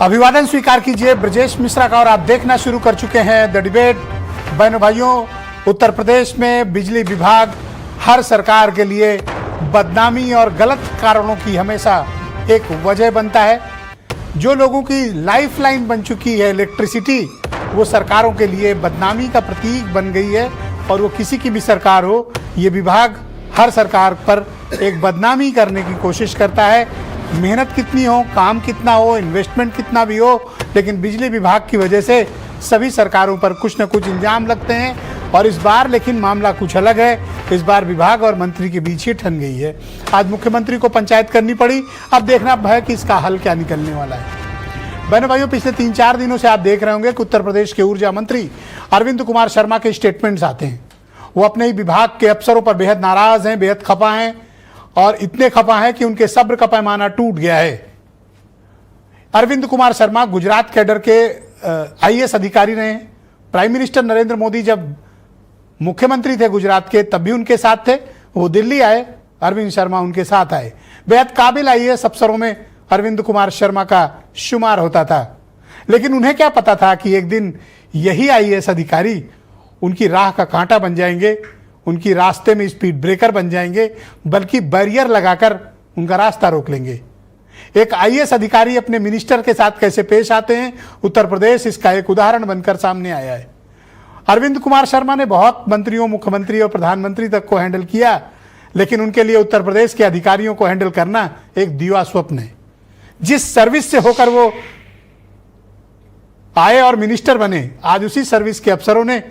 अभिवादन स्वीकार कीजिए ब्रजेश मिश्रा का और आप देखना शुरू कर चुके हैं द डिबेट। बहनों भाइयों, उत्तर प्रदेश में बिजली विभाग हर सरकार के लिए बदनामी और गलत कारणों की हमेशा एक वजह बनता है। जो लोगों की लाइफलाइन बन चुकी है इलेक्ट्रिसिटी, वो सरकारों के लिए बदनामी का प्रतीक बन गई है। और वो किसी की भी सरकार हो, ये विभाग हर सरकार पर एक बदनामी करने की कोशिश करता है। मेहनत कितनी हो, काम कितना हो, इन्वेस्टमेंट कितना भी हो, लेकिन बिजली विभाग की वजह से सभी सरकारों पर कुछ न कुछ इल्जाम लगते हैं। और इस बार लेकिन मामला कुछ अलग है। इस बार विभाग और मंत्री के बीच ही ठन गई है। आज मुख्यमंत्री को पंचायत करनी पड़ी। अब देखना है कि इसका हल क्या निकलने वाला है। बहनों भाइयों, पिछले 3-4 दिनों से आप देख रहे होंगे कि उत्तर प्रदेश के ऊर्जा मंत्री अरविंद कुमार शर्मा के स्टेटमेंट्स आते हैं। वो अपने ही विभाग के अफसरों पर बेहद नाराज हैं, बेहद खफा हैं, और इतने खफा हैं कि उनके सब्र का पैमाना टूट गया है। अरविंद कुमार शर्मा गुजरात कैडर के आईएएस अधिकारी रहे हैं। प्राइम मिनिस्टर नरेंद्र मोदी जब मुख्यमंत्री थे गुजरात के, तब भी उनके साथ थे। वो दिल्ली आए, अरविंद शर्मा उनके साथ आए। बेहद काबिल आईएएस अफसरों में अरविंद कुमार शर्मा का शुमार होता था। लेकिन उन्हें क्या पता था कि एक दिन यही आईएएस अधिकारी उनकी राह का कांटा बन जाएंगे, उनकी रास्ते में स्पीड ब्रेकर बन जाएंगे, बल्कि बैरियर लगाकर उनका रास्ता रोक लेंगे। एक आईएएस अधिकारी अपने मिनिस्टर के साथ कैसे पेश आते हैं, उत्तर प्रदेश इसका एक उदाहरण बनकर सामने आया है। अरविंद कुमार शर्मा ने बहुत मंत्रियों, मुख्यमंत्री और प्रधानमंत्री तक को हैंडल किया, लेकिन उनके लिए उत्तर प्रदेश के अधिकारियों को हैंडल करना एक दिवा स्वप्न है। जिस सर्विस से होकर वो आए और मिनिस्टर बने, आज उसी सर्विस के अफसरों ने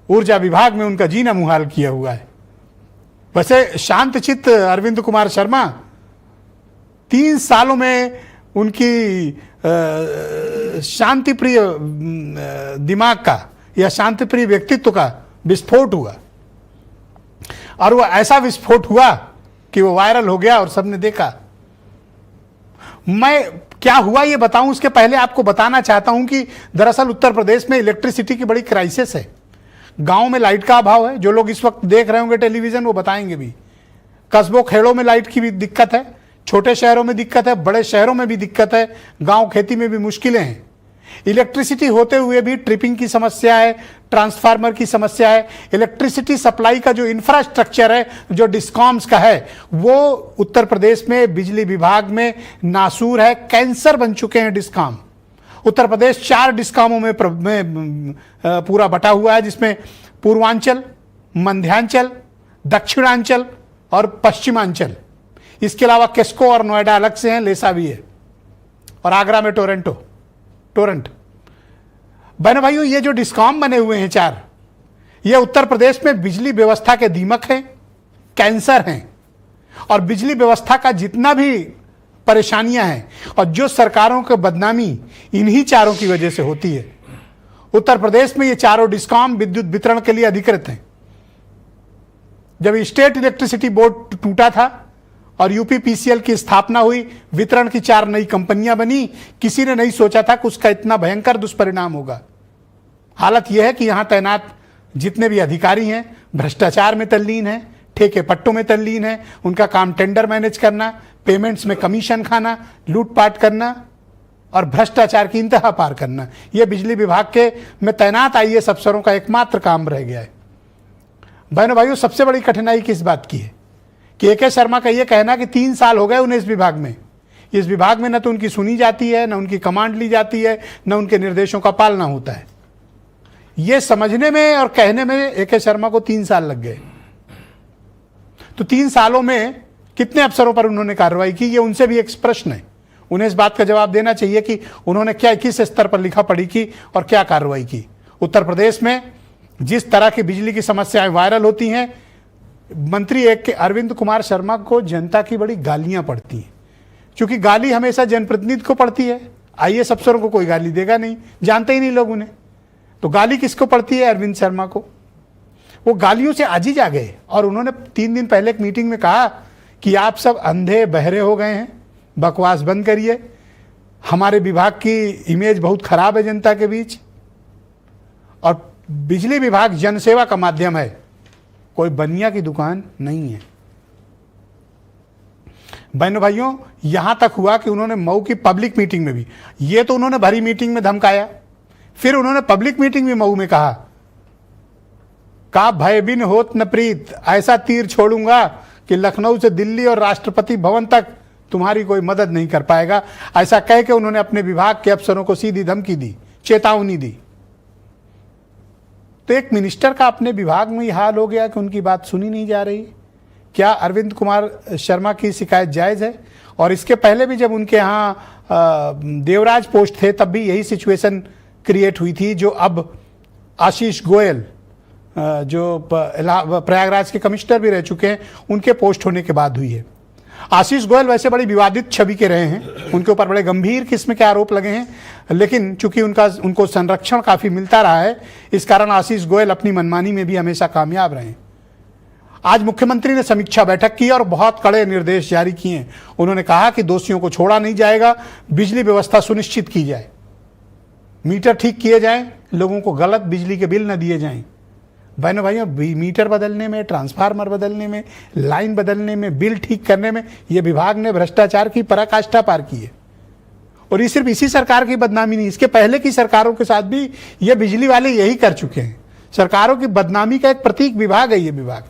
ऊर्जा विभाग में उनका जीना मुहाल किया हुआ है। वैसे शांतचित्त अरविंद कुमार शर्मा 3 सालों में उनकी शांतिप्रिय दिमाग का या शांतिप्रिय व्यक्तित्व का विस्फोट हुआ। और वो ऐसा विस्फोट हुआ कि वो वायरल हो गया और सबने देखा। मैं क्या हुआ ये बताऊं, उसके पहले आपको बताना चाहता हूं कि दरअसल उत्तर प्रदेश में इलेक्ट्रिसिटी की बड़ी क्राइसिस है। गांव में लाइट का अभाव है। जो लोग इस वक्त देख रहे होंगे टेलीविजन, वो बताएंगे भी। कस्बों खेड़ों में लाइट की भी दिक्कत है, छोटे शहरों में दिक्कत है, बड़े शहरों में भी दिक्कत है, गांव खेती में भी मुश्किलें हैं। इलेक्ट्रिसिटी होते हुए भी ट्रिपिंग की समस्या है, ट्रांसफार्मर की समस्या है। इलेक्ट्रिसिटी सप्लाई का जो इंफ्रास्ट्रक्चर है, जो डिस्कॉम्स का है, वो उत्तर प्रदेश में बिजली विभाग में नासूर है। कैंसर बन चुके हैं डिस्कॉम। उत्तर प्रदेश 4 डिस्कॉमों में पूरा बटा हुआ है, जिसमें पूर्वांचल, मध्यांचल, दक्षिणांचल और पश्चिमांचल। इसके अलावा केस्को और नोएडा अलग से हैं, लेसा भी है, और आगरा में टोरंट। बहनों भाइयों, ये जो डिस्कॉम बने हुए हैं 4, ये उत्तर प्रदेश में बिजली व्यवस्था के दीमक हैं, कैंसर हैं। और बिजली व्यवस्था का जितना भी परेशानियां हैं, और जो सरकारों की बदनामी इन्हीं 4 की वजह से होती है। उत्तर प्रदेश में ये 4 डिस्कॉम विद्युत वितरण के लिए अधिकृत हैं। जब स्टेट इलेक्ट्रिसिटी बोर्ड टूटा था और यूपीपीसीएल की स्थापना हुई, वितरण की 4 नई कंपनियां बनी, किसी ने नहीं सोचा था कि उसका इतना भयंकर दुष्परिणाम होगा। हालत यह है कि यहां तैनात जितने भी अधिकारी हैं, भ्रष्टाचार में तल्लीन हैं, ठेके पट्टों में तल्लीन है। उनका काम टेंडर मैनेज करना, पेमेंट्स में कमीशन खाना, लूटपाट करना और भ्रष्टाचार की इंतहा पार करना, यह बिजली विभाग के में तैनात आईएएस अफसरों का एकमात्र काम रह गया है। बहनों भाइयों, सबसे बड़ी कठिनाई किस बात की है कि ए.के. शर्मा का यह कहना कि 3 साल हो गए उन्हें इस विभाग में। इस विभाग में न तो उनकी सुनी जाती है, न उनकी कमांड ली जाती है, न उनके निर्देशों का पालना होता है। यह समझने में और कहने में ए.के. शर्मा को 3 साल लग गए। तो 3 सालों में कितने अफसरों पर उन्होंने कार्रवाई की, ये उनसे भी एक प्रश्न है। उन्हें इस बात का जवाब देना चाहिए कि उन्होंने क्या, किस स्तर पर लिखा पढ़ी की और क्या कार्रवाई की। उत्तर प्रदेश में जिस तरह की बिजली की समस्याएं वायरल होती हैं, मंत्री एक के अरविंद कुमार शर्मा को जनता की बड़ी गालियां पड़ती हैं। क्योंकि गाली हमेशा जनप्रतिनिधि को पड़ती है, आईएएस अफसरों को कोई गाली देगा नहीं, जानते ही नहीं लोग उन्हें। तो गाली किसको पड़ती है? अरविंद शर्मा को। वो गालियों से आज ही जा गए और उन्होंने 3 दिन पहले एक मीटिंग में कहा कि आप सब अंधे बहरे हो गए हैं, बकवास बंद करिए, हमारे विभाग की इमेज बहुत खराब है जनता के बीच, और बिजली विभाग जनसेवा का माध्यम है, कोई बनिया की दुकान नहीं है। बहनों भाइयों, यहां तक हुआ कि उन्होंने मऊ की पब्लिक मीटिंग में भी, ये तो उन्होंने भरी मीटिंग में धमकाया, फिर उन्होंने पब्लिक मीटिंग में मऊ में कहा भय बिन होत न प्रीत, ऐसा तीर छोड़ूंगा कि लखनऊ से दिल्ली और राष्ट्रपति भवन तक तुम्हारी कोई मदद नहीं कर पाएगा। ऐसा कह के उन्होंने अपने विभाग के अफसरों को सीधी धमकी दी, चेतावनी दी। तो एक मिनिस्टर का अपने विभाग में यह हाल हो गया कि उनकी बात सुनी नहीं जा रही। क्या अरविंद कुमार शर्मा की शिकायत जायज़ है? और इसके पहले भी जब उनके यहाँ देवराज पोस्ट थे तब भी यही सिचुएशन क्रिएट हुई थी, जो अब आशीष गोयल जो प्रयागराज के कमिश्नर भी रह चुके हैं, उनके पोस्ट होने के बाद हुई है। आशीष गोयल वैसे बड़ी विवादित छवि के रहे हैं, उनके ऊपर बड़े गंभीर किस्म के आरोप लगे हैं, लेकिन चूंकि उनको संरक्षण काफ़ी मिलता रहा है, इस कारण आशीष गोयल अपनी मनमानी में भी हमेशा कामयाब रहे। आज मुख्यमंत्री ने समीक्षा बैठक की और बहुत कड़े निर्देश जारी किए हैं। उन्होंने कहा कि दोषियों को छोड़ा नहीं जाएगा, बिजली व्यवस्था सुनिश्चित की जाए, मीटर ठीक किए जाएं, लोगों को गलत बिजली के बिल न दिए जाएं। बहनों भाइयों, मीटर बदलने में, ट्रांसफार्मर बदलने में, लाइन बदलने में, बिल ठीक करने में ये विभाग ने भ्रष्टाचार की पराकाष्ठा पार की है। और ये सिर्फ इसी सरकार की बदनामी नहीं, इसके पहले की सरकारों के साथ भी ये बिजली वाले यही कर चुके हैं। सरकारों की बदनामी का एक प्रतीक विभाग है ये विभाग।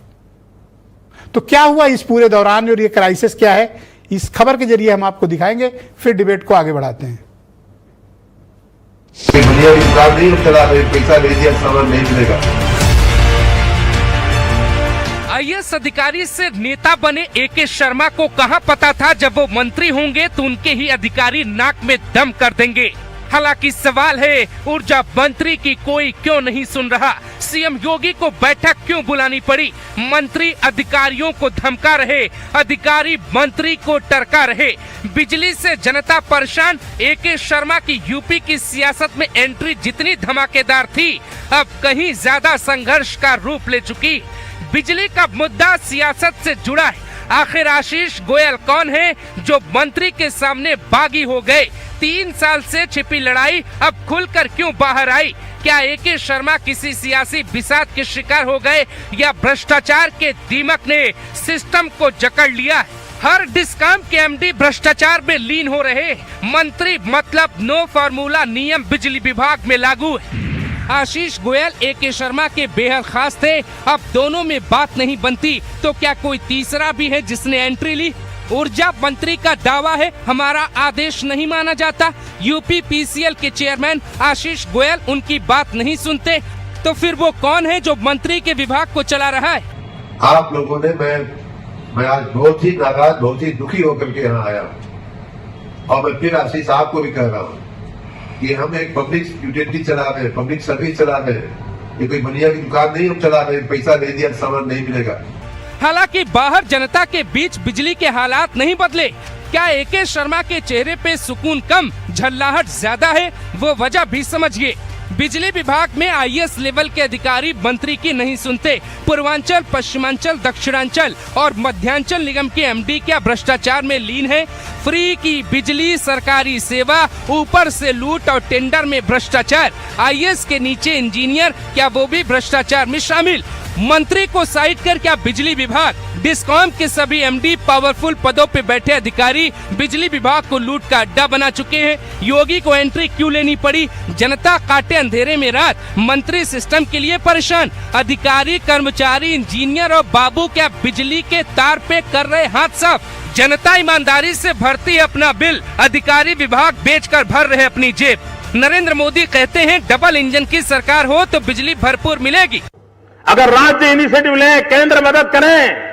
तो क्या हुआ इस पूरे दौरान और ये क्राइसिस क्या है, इस खबर के जरिए हम आपको दिखाएंगे, फिर डिबेट को आगे बढ़ाते हैं। पैसा दे दिया, सामान नहीं मिलेगा। आईएएस अधिकारी से नेता बने एके शर्मा को कहां पता था जब वो मंत्री होंगे तो उनके ही अधिकारी नाक में दम कर देंगे। हालांकि सवाल है, ऊर्जा मंत्री की कोई क्यों नहीं सुन रहा? सीएम योगी को बैठक क्यों बुलानी पड़ी? मंत्री अधिकारियों को धमका रहे, अधिकारी मंत्री को टरका रहे। बिजली से जनता परेशान। एके शर्मा की यूपी की सियासत में एंट्री जितनी धमाकेदार थी, अब कहीं ज्यादा संघर्ष का रूप ले चुकी। बिजली का मुद्दा सियासत से जुड़ा है। आखिर आशीष गोयल कौन है जो मंत्री के सामने बागी हो गए? 3 साल से छिपी लड़ाई अब खुलकर क्यों बाहर आई? क्या एके शर्मा किसी सियासी बिसात के शिकार हो गए या भ्रष्टाचार के दीमक ने सिस्टम को जकड़ लिया? हर डिस्कॉम के एमडी भ्रष्टाचार में लीन हो रहे। मंत्री मतलब नो फार्मूला नियम बिजली विभाग में लागू है। आशीष गोयल एके शर्मा के बेहद खास थे, अब दोनों में बात नहीं बनती तो क्या कोई तीसरा भी है जिसने एंट्री ली? ऊर्जा मंत्री का दावा है हमारा आदेश नहीं माना जाता। यूपी पीसीएल के चेयरमैन आशीष गोयल उनकी बात नहीं सुनते, तो फिर वो कौन है जो मंत्री के विभाग को चला रहा है? आप लोगों ने, मैं आज बहुत ही नाराज, बहुत ही दुखी होकर के यहाँ आया और मैं फिर आशीष साहब को भी कह रहा हूँ कि हम एक पब्लिक यूटिलिटी चला रहे हैं, पब्लिक सर्विस चला रहे हैं। ये कोई बनिया की दुकान नहीं हम चला रहे हैं, पैसा दे दिया सामान नहीं मिलेगा। हालांकि बाहर जनता के बीच बिजली के हालात नहीं बदले। क्या एके शर्मा के चेहरे पे सुकून कम, झल्लाहट ज्यादा है? वो वजह भी समझिए। बिजली विभाग में आईएएस लेवल के अधिकारी मंत्री की नहीं सुनते। पूर्वांचल, पश्चिमांचल, दक्षिणांचल और मध्यांचल निगम के एमडी क्या भ्रष्टाचार में लीन है? फ्री की बिजली, सरकारी सेवा, ऊपर से लूट और टेंडर में भ्रष्टाचार। आईएएस के नीचे इंजीनियर, क्या वो भी भ्रष्टाचार में शामिल? मंत्री को साइड कर क्या बिजली विभाग, डिस्कॉम के सभी एमडी, पावरफुल पदों पे बैठे अधिकारी बिजली विभाग को लूट का अड्डा बना चुके हैं? योगी को एंट्री क्यों लेनी पड़ी? जनता काटे अंधेरे में रात, मंत्री सिस्टम के लिए परेशान। अधिकारी, कर्मचारी, इंजीनियर और बाबू क्या बिजली के तार पे कर रहे हाथ साफ? जनता ईमानदारी से भरती है अपना बिल, अधिकारी विभाग बेचकर भर रहे अपनी जेब। नरेंद्र मोदी कहते हैं डबल इंजन की सरकार हो तो बिजली भरपूर मिलेगी। अगर राज्य इनिशिएटिव ले, केंद्र मदद करें,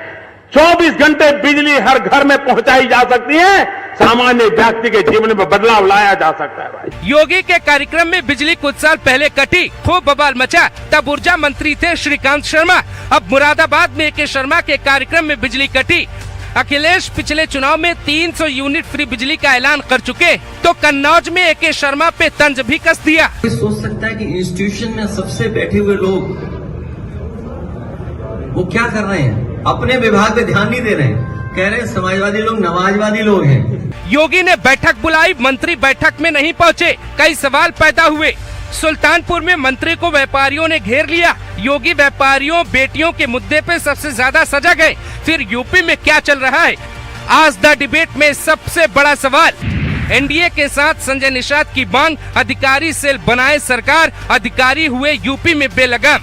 24 घंटे बिजली हर घर में पहुंचाई जा सकती है, सामान्य व्यक्ति के जीवन में बदलाव लाया जा सकता है। भाई, योगी के कार्यक्रम में बिजली कुछ साल पहले कटी, खूब बवाल मचा। तब ऊर्जा मंत्री थे श्रीकांत शर्मा। अब मुरादाबाद में एके शर्मा के कार्यक्रम में बिजली कटी। अखिलेश पिछले चुनाव में 300 यूनिट फ्री बिजली का ऐलान कर चुके, तो कन्नौज में एके शर्मा पे तंज भी कस दिया। कोई सोच सकता है कि इंस्टीट्यूशन में सबसे बैठे हुए लोग वो क्या कर रहे हैं? अपने विभाग पे ध्यान नहीं दे रहे हैं, कह रहे हैं समाजवादी लोग नमाजवादी लोग हैं। योगी ने बैठक बुलाई, मंत्री बैठक में नहीं पहुंचे, कई सवाल पैदा हुए। सुल्तानपुर में मंत्री को व्यापारियों ने घेर लिया। योगी व्यापारियों, बेटियों के मुद्दे पे सबसे ज्यादा सजग है। फिर यूपी में क्या चल रहा है? आज द डिबेट में सबसे बड़ा सवाल, एनडीए के साथ संजय निषाद की मांग, अधिकारी सेल बनाए सरकार, अधिकारी हुए यूपी में बेलगाम।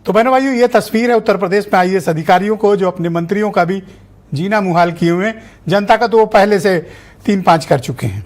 तो बहनों भाइयों, ये तस्वीर है उत्तर प्रदेश में आईएएस अधिकारियों को जो अपने मंत्रियों का भी जीना मुहाल किए हुए हैं। जनता का तो वो पहले से 3-5 कर चुके हैं।